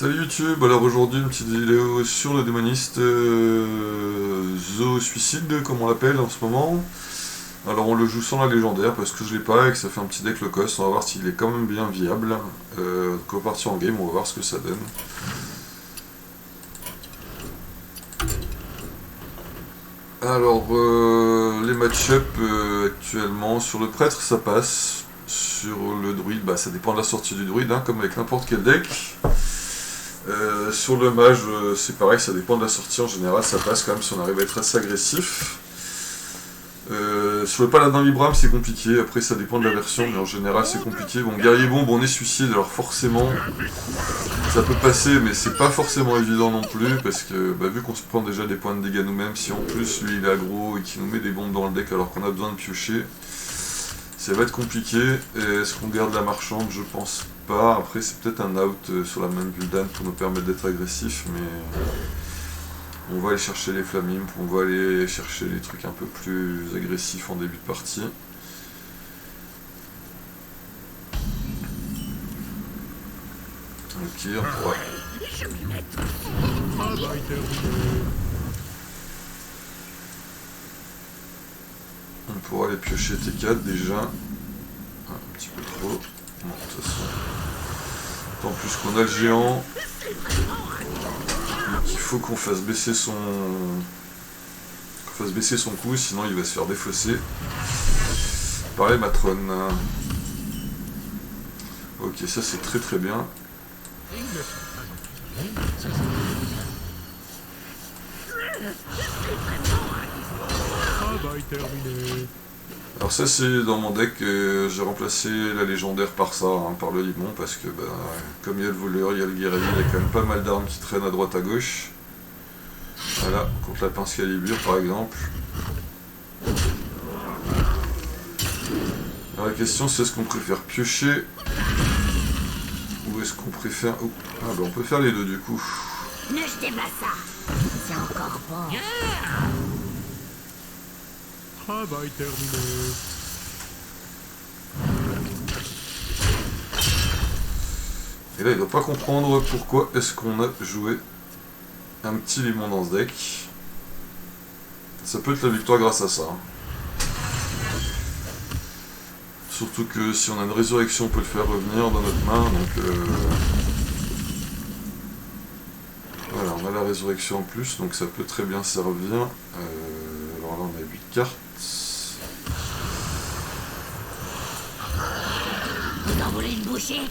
Salut YouTube, alors aujourd'hui une petite vidéo sur le démoniste Zo Suicide comme on l'appelle en ce moment. Alors on le joue sans la légendaire parce que je l'ai pas et que ça fait un petit deck low cost, on va voir s'il est quand même bien viable. Donc on va partir en game, on va voir ce que ça donne. Alors les match-up actuellement sur le prêtre ça passe. Sur le druide, bah, ça dépend de la sortie du druide, hein, comme avec n'importe quel deck. Sur le mage, c'est pareil, ça dépend de la sortie. En général, ça passe quand même si on arrive à être assez agressif. Sur le paladin Vibram, c'est compliqué. Après, ça dépend de la version, mais en général, c'est compliqué. Bon, guerrier bombe, on est suicide, alors forcément, ça peut passer, mais c'est pas forcément évident non plus, parce que bah, vu qu'on se prend déjà des points de dégâts nous-mêmes, si en plus lui il est aggro et qu'il nous met des bombes dans le deck alors qu'on a besoin de piocher, ça va être compliqué. Est-ce qu'on garde la marchande? Je pense pas. Après, c'est peut-être un out sur la même Gul'dan pour nous permettre d'être agressif, mais on va aller chercher les flammes, on va aller chercher les trucs un peu plus agressifs en début de partie. Ok, on pourra... On pourra aller piocher T4 déjà. Un petit peu trop. Bon, de toute façon. Tant plus qu'on a le géant. Donc il faut qu'on fasse baisser son... coup, sinon il va se faire défausser par les matrones. Ok, ça c'est très très bien. Alors ça c'est dans mon deck, j'ai remplacé la légendaire par ça, hein, par le limon, parce que bah, comme il y a le voleur, il y a le guerrier, il y a quand même pas mal d'armes qui traînent à droite à gauche. Voilà, contre la pince calibre par exemple. Alors la question c'est est-ce qu'on préfère piocher ou est-ce qu'on préfère... Oh. Ah bah on peut faire les deux du coup. Ne jetez pas ça, c'est encore bon. Travail terminé. Et là il doit pas comprendre pourquoi est-ce qu'on a joué un petit limon dans ce deck. Ça peut être la victoire grâce à ça. Surtout que si on a une résurrection on peut le faire revenir dans notre main, donc voilà, on a la résurrection en plus, donc ça peut très bien servir. Alors là on a 8 cartes. Vous en voulez une bouchée?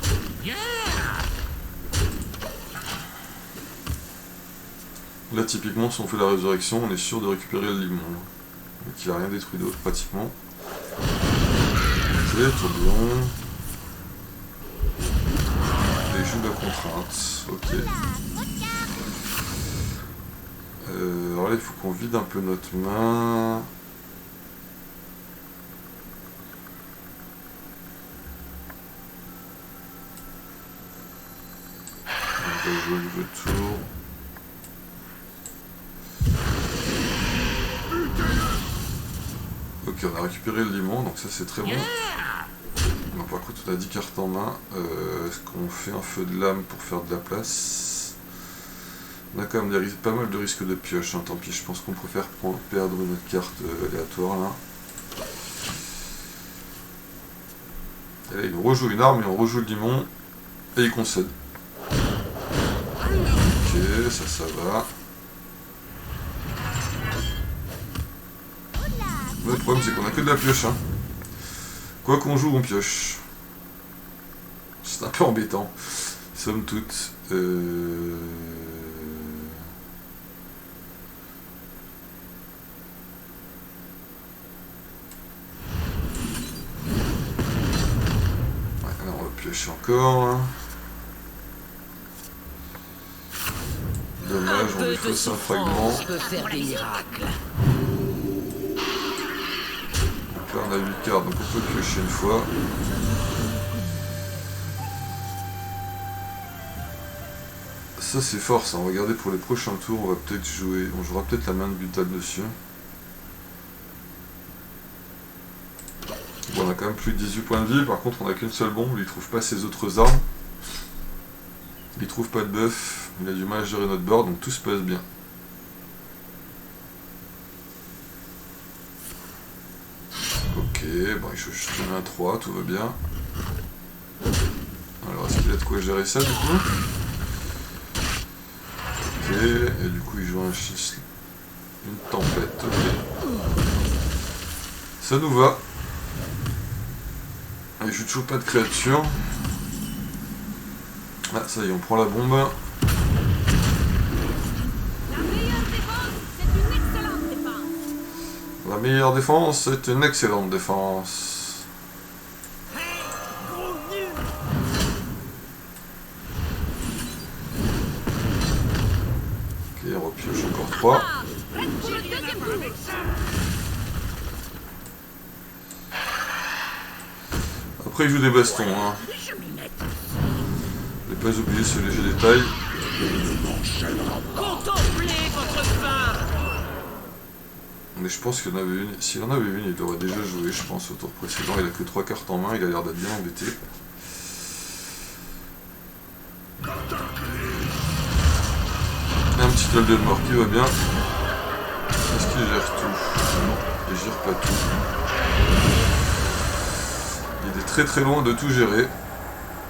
Là typiquement si on fait la résurrection on est sûr de récupérer le limon. Donc il a rien détruit d'autre pratiquement. Ok, tourbillon. Les jeux de contrainte, ok. Alors là il faut qu'on vide un peu notre main. On va jouer le jeu de tour. Ok, on a récupéré le limon, donc ça c'est très bon. Bon, par contre on a 10 cartes en main. Est-ce qu'on fait un feu de lame pour faire de la place? On a quand même pas mal de risques de pioche, hein. Tant pis, je pense qu'on préfère perdre notre carte aléatoire là. Et là il nous rejoue une arme et on rejoue le limon et il concède. Ok, ça va. Le problème c'est qu'on a que de la pioche, hein. Quoi qu'on joue on pioche. C'est un peu embêtant, somme toute. Ouais, là on va piocher encore. Hein. Dommage, on lui fausse un fragment. Peut faire des miracles. Là on a 8 cartes donc on peut piocher une fois. Ça c'est fort ça, on va regarder pour les prochains tours, on va peut-être jouer, on jouera peut-être la main de Butal dessus. Bon on a quand même plus de 18 points de vie, par contre on a qu'une seule bombe, il trouve pas ses autres armes. Il trouve pas de buff, il a du mal à gérer notre board, donc tout se passe bien. Ok, bon, il faut juste tourner à 3, tout va bien. Alors, est-ce qu'il a de quoi gérer ça, du coup? Ok, et du coup, il joue un 6, une tempête, ok. Ça nous va. Il joue toujours pas de créature. Ah, ça y est, on prend la bombe. La meilleure défense, c'est une excellente défense. La meilleure défense, c'est une excellente défense. Ok, on repioche encore 3. Après, il joue des bastons. Hein. Je m'y mets. Ne pas oublier ce léger détail. Contemplez votre fin. Mais je pense qu'il y en avait une. S'il y en avait une, il aurait déjà joué, je pense, au tour précédent. Il a que 3 cartes en main, il a l'air d'être bien embêté. Un petit toll de mort qui va bien. Est-ce qu'il gère tout? Non, il gère pas tout. Il est très très loin de tout gérer.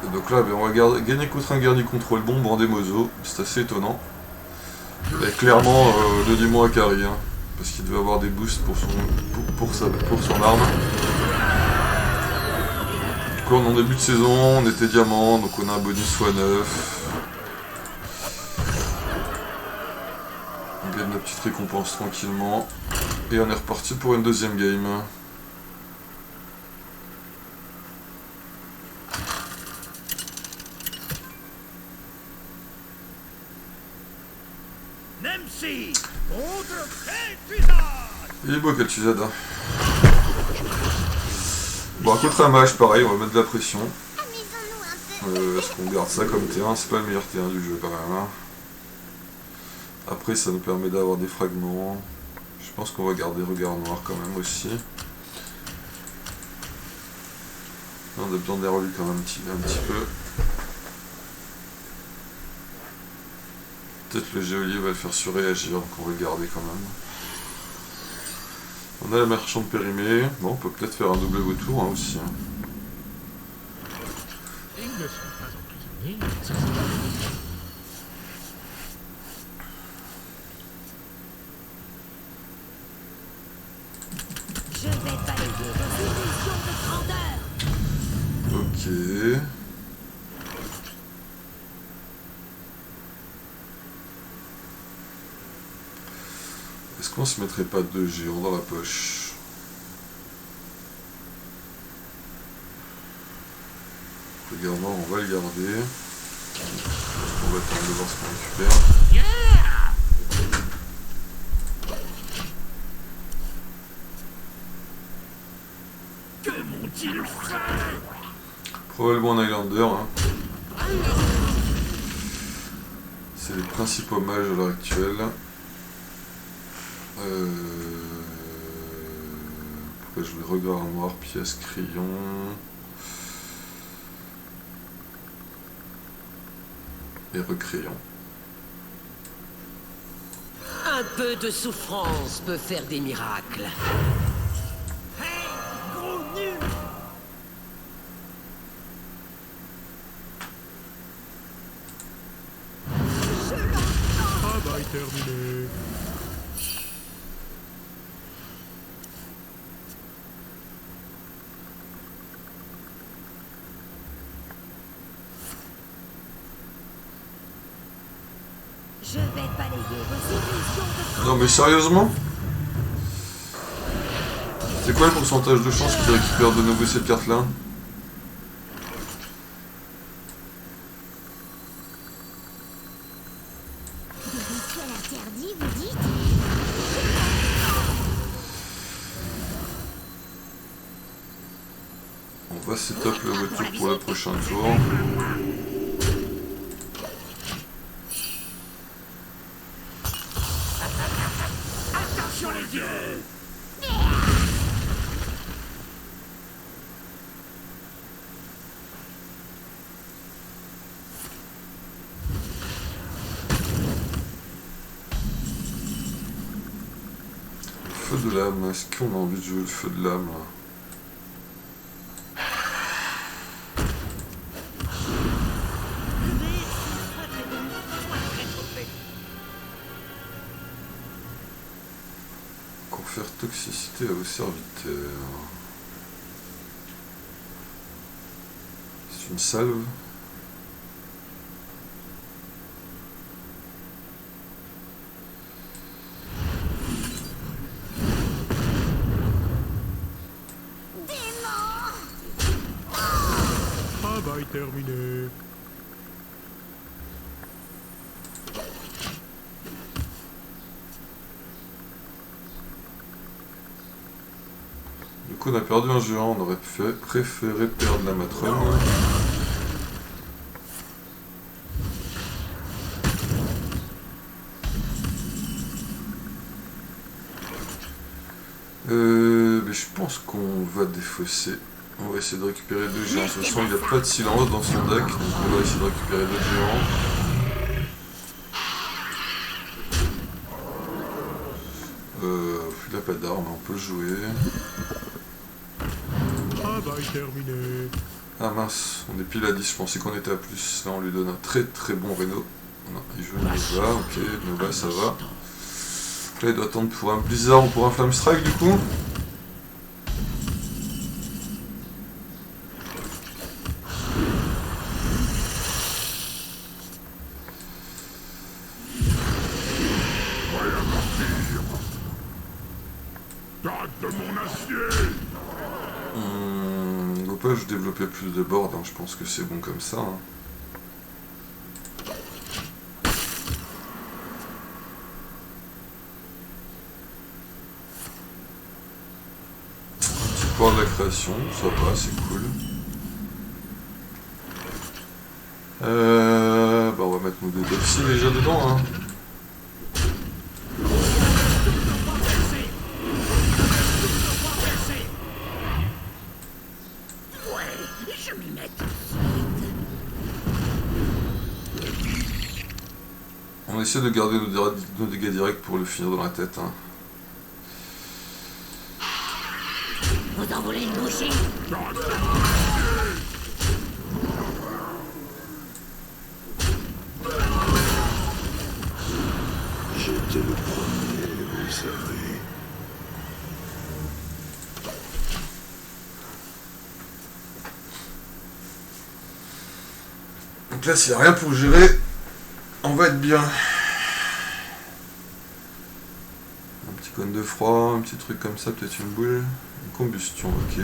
Et donc là, on va gagner contre un guerrier contrôle bombe en Demozo. C'est assez étonnant. Et clairement, le démon Akari, hein, parce qu'il devait avoir des boosts pour son arme. Du coup, on est en début de saison, on était diamant, donc on a un bonus x9. On gagne notre petite récompense tranquillement. Et on est reparti pour une deuxième game. Nemsi contre Kel'Thuzad. Il est beau Kel'Thuzad. Hein. Bon, contre un mage, pareil, on va mettre de la pression. Amusons-nous un peu. Est-ce qu'on garde ça comme terrain? C'est pas le meilleur terrain du jeu quand même. Hein. Après, ça nous permet d'avoir des fragments. Je pense qu'on va garder regard noir quand même aussi. On a besoin d'air lui quand même un petit peu. Peut-être le géolier va le faire surréagir, donc on va le garder quand même. On a la marchande périmée. Bon, on peut peut-être faire un double vautour hein, aussi. Hein. Ils ne sont pas emprisonnés. Ça, Je vais balayer vos illusions de grandeur. Ok. Est-ce qu'on se mettrait pas 2 géants dans la poche? Regardons, on va le garder. On va attendre de voir ce qu'on récupère. Que m'ont-ils fait? Probablement un Highlander. Hein. C'est les principaux mages à l'heure actuelle. Pourquoi je voulais regard noir, pièce, crayon. Et recrayon. Un peu de souffrance peut faire des miracles. Hey, gros nul. travail terminé. Je vais balayer vos illusions de Non mais sérieusement? C'est quoi le pourcentage de chance qu'il récupère de nouveau cette carte là? Des rituels interdits, vous dites? On va setup le retour pour le prochain tour. Attention les yeux. feu de lame. Est-ce qu'on a envie de jouer le feu de lame là? Confère toxicité à vos serviteurs. C'est une salve. Travail terminé. Du coup, on a perdu un géant, on aurait préféré perdre la matrone. Mais je pense qu'on va défausser. On va essayer de récupérer 2 géants. De toute façon, il n'y a pas de silence dans son deck, donc on va essayer de récupérer 2 géants. Il n'a pas d'armes, on peut jouer. Travail terminé. Ah mince, on est pile à 10, je pensais qu'on était à plus. Là, on lui donne un très très bon Reno. Non, il joue Nova, ok, Nova ça va. Là, il doit attendre pour un Blizzard ou pour un Flame Strike du coup. Je développais plus de board, hein. Je pense que c'est bon comme ça. Hein. Un petit pouvoir de la création, ça va, c'est cool. Bah on va mettre nos 2 Doxy déjà dedans. Hein. On essaie de garder nos dégâts directs pour le finir dans la tête. Hein. Vous en voulez une bouchée? J'étais le premier, vous savez. Donc là, s'il n'y a rien pour gérer, on va être bien. Un petit cône de froid, un petit truc comme ça, peut-être une boule. Une combustion, ok. Du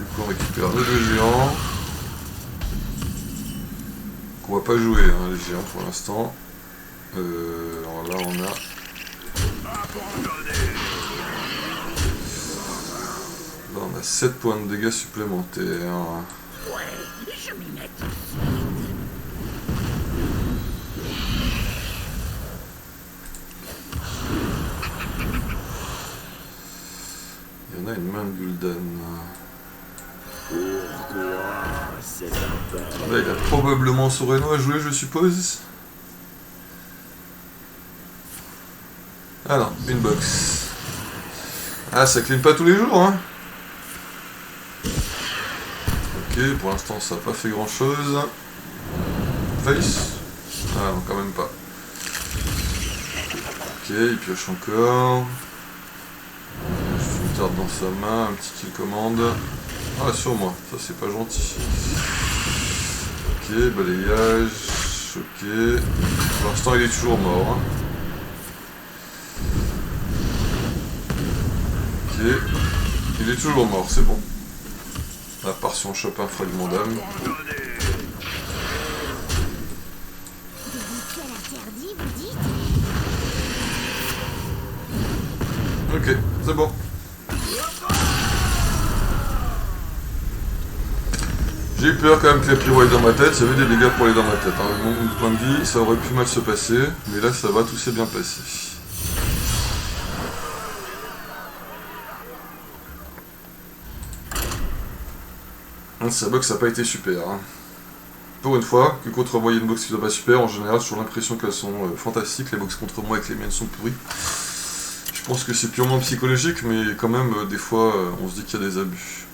coup, on récupère nos 2 géants. On va pas jouer, hein, les géants pour l'instant. Alors là, on a... Là, on a 7 points de dégâts supplémentaires. Ouais, je m'y mets. Il y en a une main de Gul'dan. Pourquoi c'est un peu... Là, il a probablement son Reno à jouer, je suppose. Ah non, une box. Ah, ça clean pas tous les jours, hein. Ok, pour l'instant, ça n'a pas fait grand chose. Face. Ah non, quand même pas. Ok, il pioche encore. Une carte dans sa main, un petit kill commande. Ah, sur moi, ça c'est pas gentil. Ok, balayage. Ok. Pour l'instant, il est toujours mort. Hein. Ok. Il est toujours mort, c'est bon. À part si on chope un fragment d'âme. Des rituels interdits, vous dites? Ok, c'est bon. J'ai eu peur quand même que la pyro aille dans ma tête, il y avait des dégâts pour aller dans ma tête. Hein. Mon point de vie, ça aurait pu mal se passer, mais là ça va, tout s'est bien passé. Sa box n'a pas été super. Hein. Pour une fois, que contre moi il y a une box qui soit pas super, en général j'ai toujours l'impression qu'elles sont fantastiques, les box contre moi avec les miennes sont pourries. Je pense que c'est purement psychologique, mais quand même, des fois, on se dit qu'il y a des abus.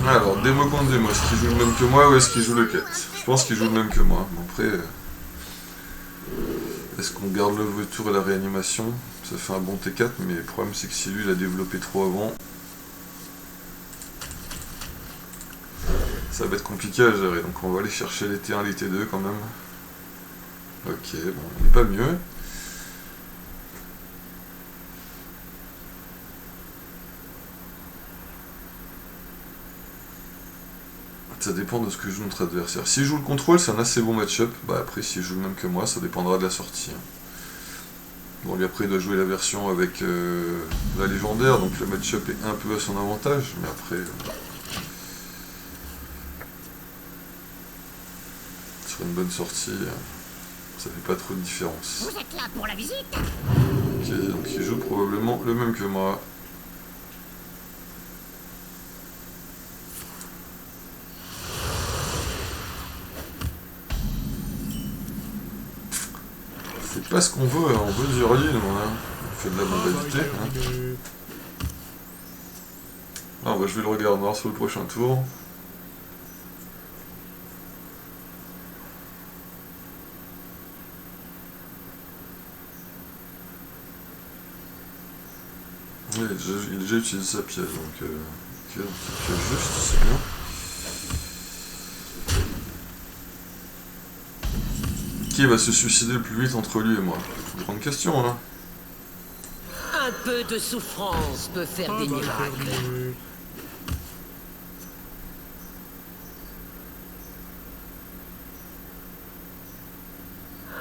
Alors, démo contre démo, est-ce qu'il joue le même que moi ou est-ce qu'il joue le 4? Je pense qu'il joue le même que moi, mais après... est-ce qu'on garde le retour et la réanimation? Ça fait un bon T4, mais le problème c'est que si lui il a développé trop avant... ça va être compliqué à gérer, donc on va aller chercher les T1 et les T2 quand même. Ok, bon, il n'est pas mieux. Ça dépend de ce que joue notre adversaire. S'il joue le contrôle, c'est un assez bon match-up. Bah après, s'il joue le même que moi, ça dépendra de la sortie. Bon, lui après, il doit jouer la version avec la légendaire, donc le match-up est un peu à son avantage, mais après... sur une bonne sortie, ça fait pas trop de différence. Vous êtes là pour la visite? Ok, donc il joue probablement le même que moi. C'est pas ce qu'on veut, hein. On veut du early, nous, hein. On fait de la mobilité. Hein. Ah, bah, je vais le regarder noir sur le prochain tour. Il a déjà utilisé sa pièce, donc ok, donc il pioche juste, c'est bien. Qui va se suicider le plus vite entre lui et moi? Grande question, là. Un peu de souffrance peut faire des miracles.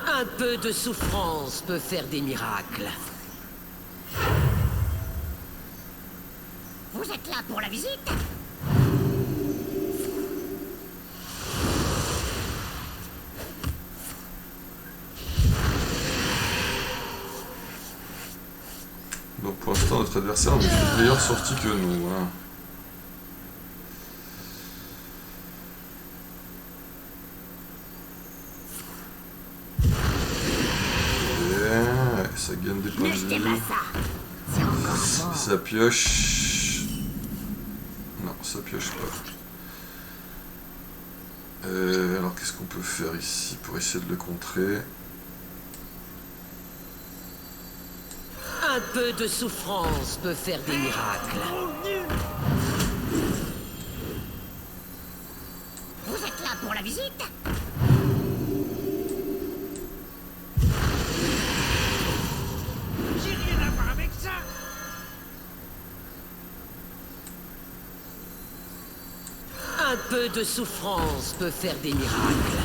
Un peu de souffrance peut faire des miracles. Vous êtes là pour la visite? Donc pour l'instant, notre adversaire a une meilleure sortie que nous. Hein. Ça gagne des points de vie. Ça pioche. Non, ça pioche pas. Alors qu'est-ce qu'on peut faire ici pour essayer de le contrer? Un peu de souffrance peut faire des miracles. Vous êtes là pour la visite? J'ai rien à voir avec ça. Un peu de souffrance peut faire des miracles.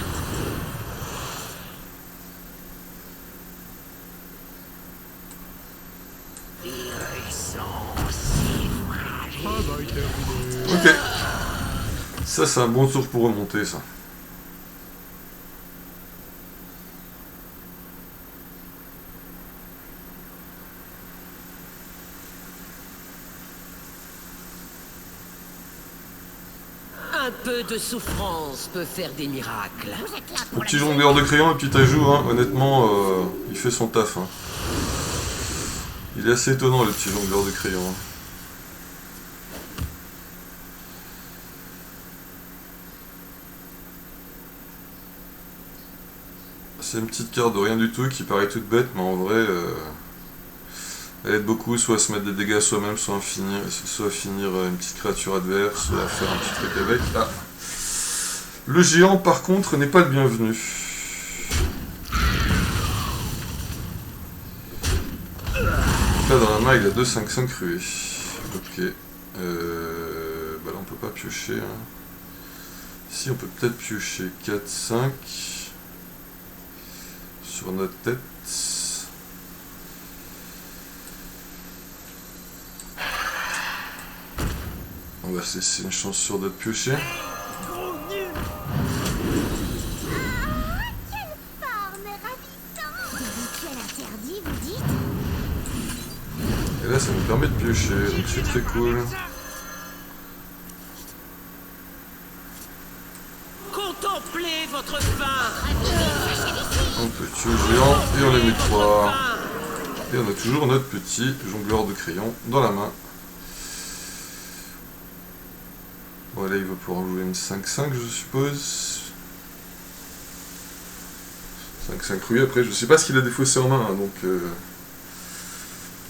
Travail terminé. Ok. Ça, c'est un bon tour pour remonter, ça. Un peu de souffrance peut faire des miracles. Vous êtes là Le pour la petit visite? jongleur de crayon, le petit ajout, hein, honnêtement, il fait son taf. Hein. Il est assez étonnant, le petit jongleur de crayon. Hein. C'est une petite carte de rien du tout qui paraît toute bête, mais en vrai, elle aide beaucoup, soit à se mettre des dégâts soi-même, soit à finir une petite créature adverse, soit à faire un petit truc avec. Ah. Le géant, par contre, n'est pas le bienvenu. Là, dans la main, il a 2-5-5 ruées. Ok. Bah là, on peut pas piocher. Hein. Si, on peut peut-être piocher 4-5 sur notre tête. On va se laisser une chance sûre d'être pioché. Et là, ça nous permet de piocher, donc c'est très cool. tue au géant et on les met 3. Et on a toujours notre petit jongleur de crayon dans la main. Voilà, il va pouvoir jouer une 5-5 je suppose. 5-5 rue, après je sais pas ce qu'il a défaussé en main, hein, donc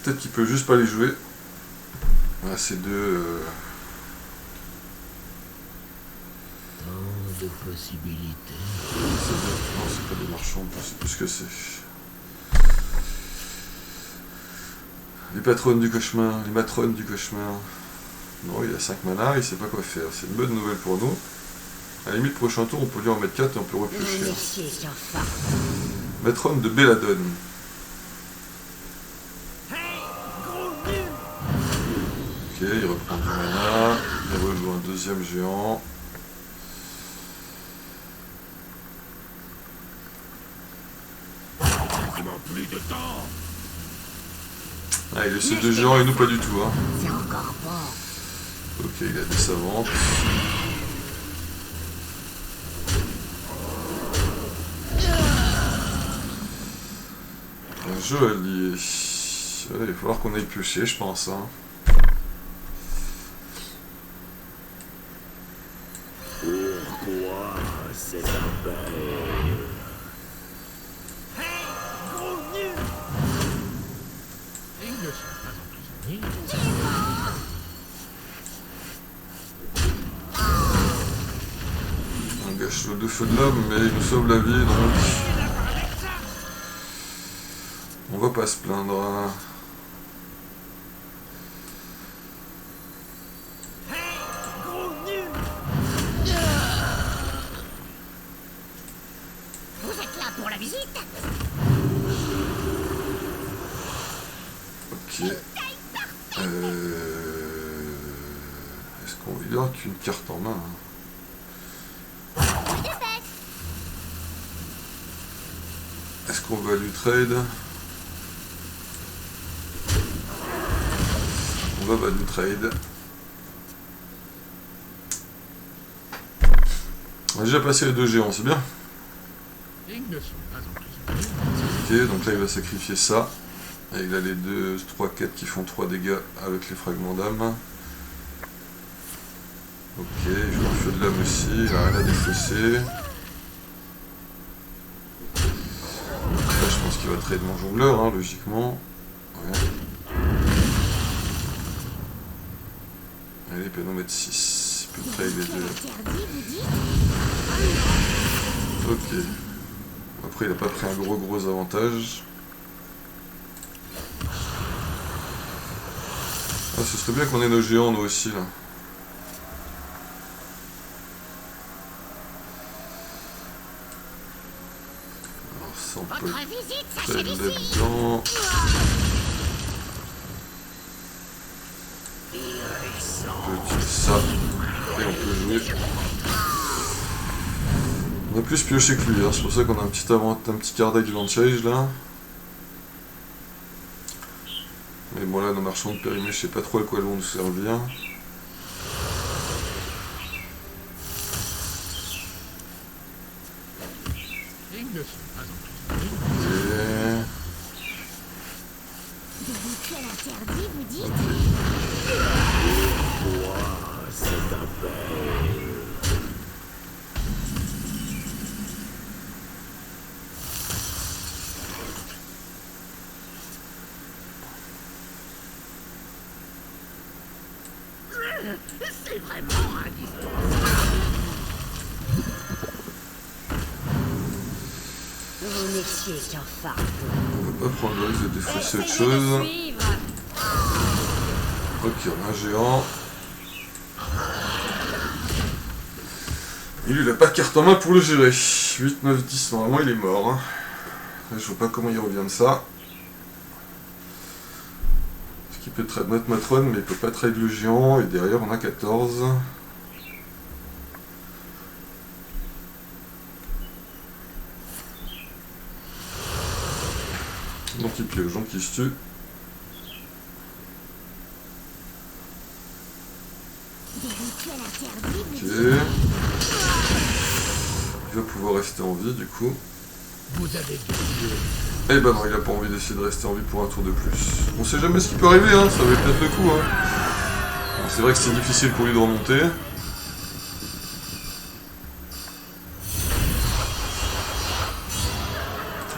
peut-être qu'il peut juste pas les jouer. Voilà, c'est deux... Tant de possibilités. Non, c'est pas des marchands, je sais plus ce que c'est. Les patronnes du cauchemar, les matrones du cauchemar. Non, il a 5 mana, il sait pas quoi faire. C'est une bonne nouvelle pour nous. À la limite, prochain tour, on peut lui en mettre 4 et on peut repiocher. Matrone de Belladone. Ok, il reprend du mana. Il rejoue un deuxième géant. Plus de temps. Ah, il essaie 2 géants et nous pas du tout. Hein. C'est encore bon. Ok, il a des savantes. Un joli. Voilà, il va falloir qu'on aille piocher, je pense. Hein. Pourquoi cette appel? Ils ne sont pas emprisonnés. On gâche le 2 feux de l'homme, mais il nous sauve la vie, donc... On va pas se plaindre. Hein. Vous êtes là pour la visite? Ok. Est-ce qu'on... Il n'y a qu'une carte en main. Hein. Est-ce qu'on va lui trade? On va value trade. On a déjà passé les 2 géants, c'est bien. Ils ne sont pas emprisonnés. Ok, donc là il va sacrifier ça. Et il a les 3 quêtes qui font 3 dégâts avec les fragments d'âme. Ok, il joue un feu de lame aussi, il a rien à défausser. Là je pense qu'il va trade mon jongleur, hein, logiquement. Ouais. Allez, il peut nous mettre 6. Il peut trade les 2. Ok. Après il a pas pris un gros avantage. Ah, ce serait bien qu'on ait nos géants nous aussi là. Alors ça on peut Votre visite le s'achève ici. là-dedans. On peut utiliser ça. Et on peut jouer. On a plus pioché que lui, hein. C'est pour ça qu'on a un petit quart d'advantage là. Mais bon là nos marchands de périmée je sais pas trop à quoi elles vont nous servir. Ils ne sont pas emprisonnés. Ok. Des rituels interdits, vous dites? Pourquoi cet appel? C'est vraiment indispensable. Vous n'étiez qu'un fardeau. On va pas prendre le risque de défausser autre chose. Ok, on a un géant. Et lui il a pas de carte en main pour le gérer. 8, 9, 10, normalement il est mort. Hein. Là, je vois pas comment il revient de ça. Parce qu'il peut trade notre matrone, mais il peut pas trade le géant. Et derrière on a 14. Donc il pioche, donc il se tue. Des rituels interdits, vous Ok. dites? Il va pouvoir rester en vie du coup. Vous avez gagné. Eh ben non, il a pas envie d'essayer de rester en vie pour un tour de plus. On sait jamais ce qui peut arriver, hein, ça va peut-être le coup. Hein. Bon, c'est vrai que c'est difficile pour lui de remonter.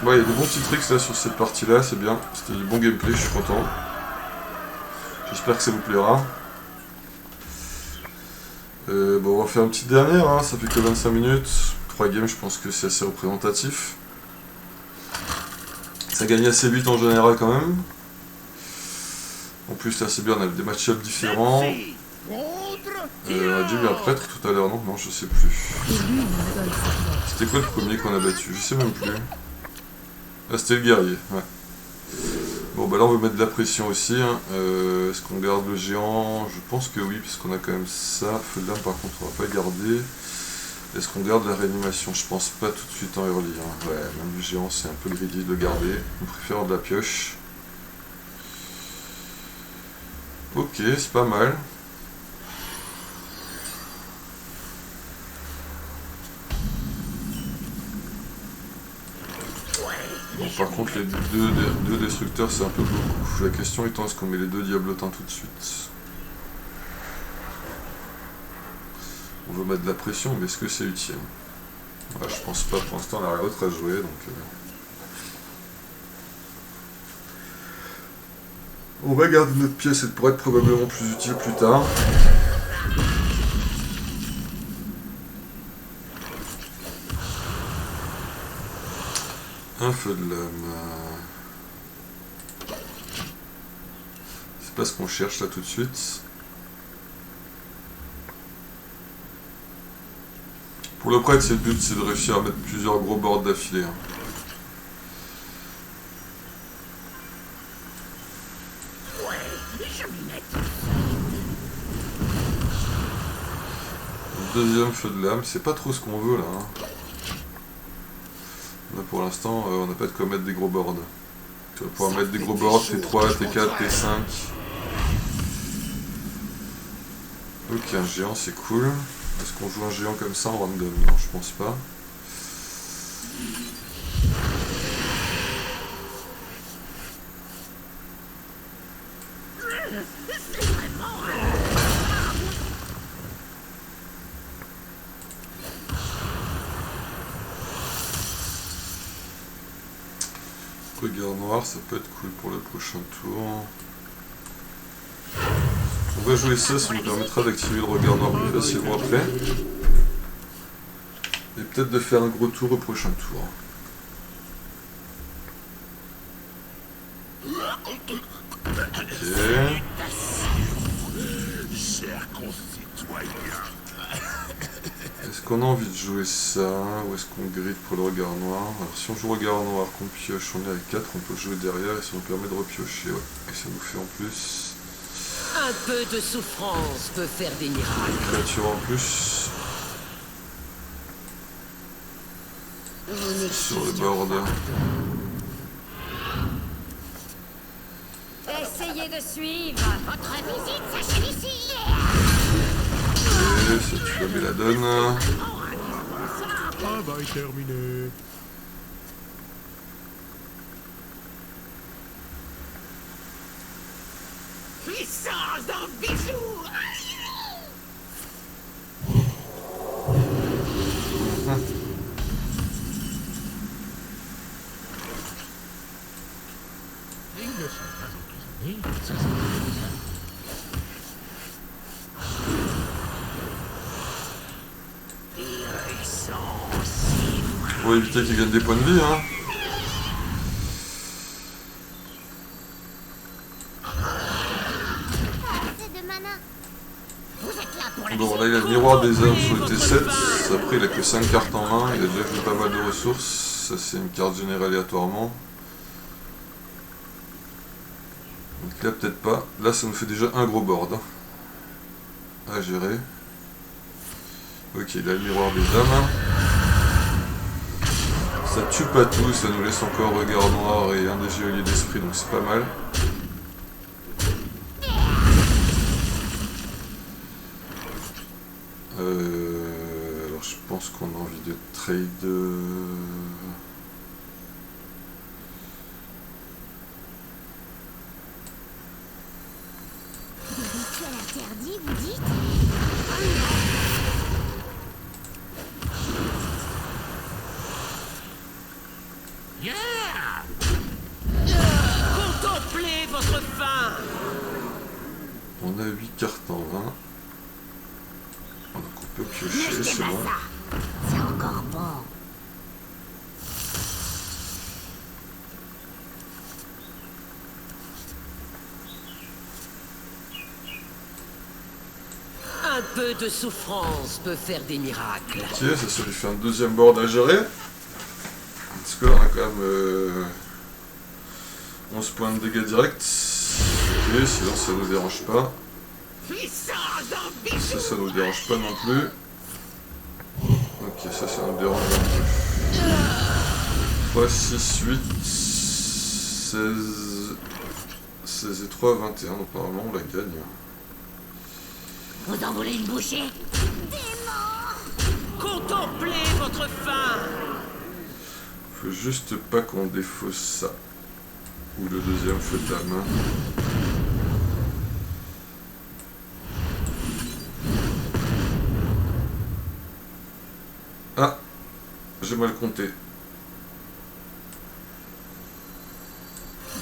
Bon, il y a des bons petits tricks là sur cette partie-là, c'est bien. C'était du bon gameplay, je suis content. J'espère que ça vous plaira. Bon, on va faire une petite dernière, hein, ça fait que 25 minutes. 3 games, je pense que c'est assez représentatif. Ça gagne assez vite en général quand même. En plus là c'est bien, on a des match-ups différents. On a déjà eu un prêtre tout à l'heure, non? Non, je sais plus. C'était quoi le premier qu'on a battu? Je sais même plus. Ah, c'était le guerrier, ouais. Bon bah là on veut mettre de la pression aussi. Hein. Est-ce qu'on garde le géant? Je pense que oui, puisqu'on a quand même ça. Feu de lame par contre on va pas garder. Est-ce qu'on garde la réanimation? Je pense pas tout de suite en early. Hein. Ouais, même le géant c'est un peu greedy de le garder. On préfère de la pioche. Ok, c'est pas mal. Bon, par contre les deux destructeurs c'est un peu beaucoup. La question étant est-ce qu'on met les deux diablotins tout de suite? On veut mettre de la pression, mais est-ce que c'est utile? Ouais, je pense pas, pour l'instant on n'a rien d'autre à jouer, donc... On va garder notre pièce, elle pourrait être probablement plus utile plus tard. Un feu de lame... C'est pas ce qu'on cherche là tout de suite. Pour le prêtre, c'est le but, c'est de réussir à mettre plusieurs gros boards d'affilée. Hein. Deuxième feu de lame, c'est pas trop ce qu'on veut là. Hein. Là pour l'instant, on n'a pas de quoi mettre des gros boards. Tu vas pouvoir mettre des gros boards, T3, T4, T5. Ok, un géant c'est cool. Est-ce qu'on joue un géant comme ça en random? Non, je pense pas. Regard noir, ça peut être cool pour le prochain tour. On va jouer ça, ça nous permettra d'activer le regard noir plus facilement après. Et peut-être de faire un gros tour au prochain tour. Ok. Est-ce qu'on a envie de jouer ça ou est-ce qu'on grid pour le regard noir? Alors si on joue regard noir, qu'on pioche, on est à 4, on peut jouer derrière et ça nous permet de repiocher. Ouais. Et ça nous fait en plus... Un peu de souffrance peut faire des miracles. Une créature en plus. Sur le board. Essayez de suivre. Votre visite s'achève ici. Et ça tue la belladone. Travail terminé. Puissance d'un bijou. Ils ne sont pas emprisonnés. Ça, c'est Pour éviter qu'il gagne des points de vie, hein. Bon, là il a le miroir des âmes sur le T7. Après, il a que 5 cartes en main. Il a déjà joué pas mal de ressources. Ça, c'est une carte générée aléatoirement. Donc là, peut-être pas. Là, ça nous fait déjà un gros board à gérer. Ok, il a le miroir des âmes. Ça tue pas tout, ça nous laisse encore regard noir et un des geôliers d'esprit, donc c'est pas mal. Alors je pense qu'on a envie de trade... l'interdit, vous dites? Contemplez votre fin. On a 8 cartes en 20. Donc on peut Ne piocher, jetez c'est pas bon. ça. C'est encore bon. Un peu de souffrance peut faire des miracles. Ok, ça lui fait un deuxième board à gérer. Parce que là on a quand même 11 points de dégâts directs. Ok, sinon ça nous dérange pas. Ça nous dérange pas non plus. Ok, ça nous dérange un peu. 3, 6, 8, 16 et 3, 21. Donc normalement on la gagne. Vous en voulez une bouchée? Contemplez votre fin. Faut juste pas qu'on défausse ça. Ou le deuxième feu de la main. Ah, j'ai mal compté.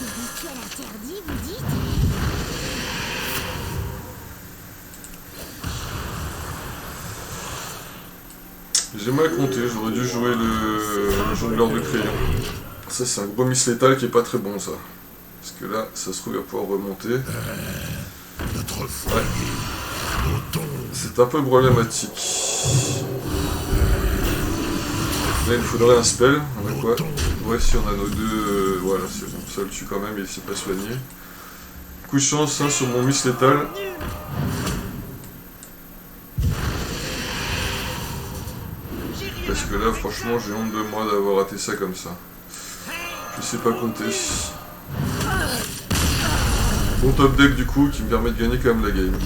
Des rituels interdits, vous dites? J'ai mal compté, j'aurais dû jouer le jongleur de crayon. Ça c'est un gros miss létal qui est pas très bon ça. Parce que là, ça se trouve il va pouvoir remonter. Notre foyer, C'est un peu problématique. Là il nous faudrait un spell. On a quoi? Ouais, si on a nos deux... voilà, c'est bon. Ça le tue quand même, il s'est pas soigné. Coup de chance hein, sur mon miss létal. Parce que là, franchement, j'ai honte de moi d'avoir raté ça comme ça. Je sais pas compter. Bon top deck du coup, qui me permet de gagner quand même la game.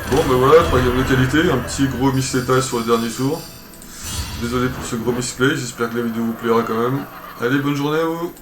Bon ben voilà, 3 games de qualité, un petit gros miss létal sur le dernier tour. Désolé pour ce gros misplay, j'espère que la vidéo vous plaira quand même. Allez, bonne journée à vous!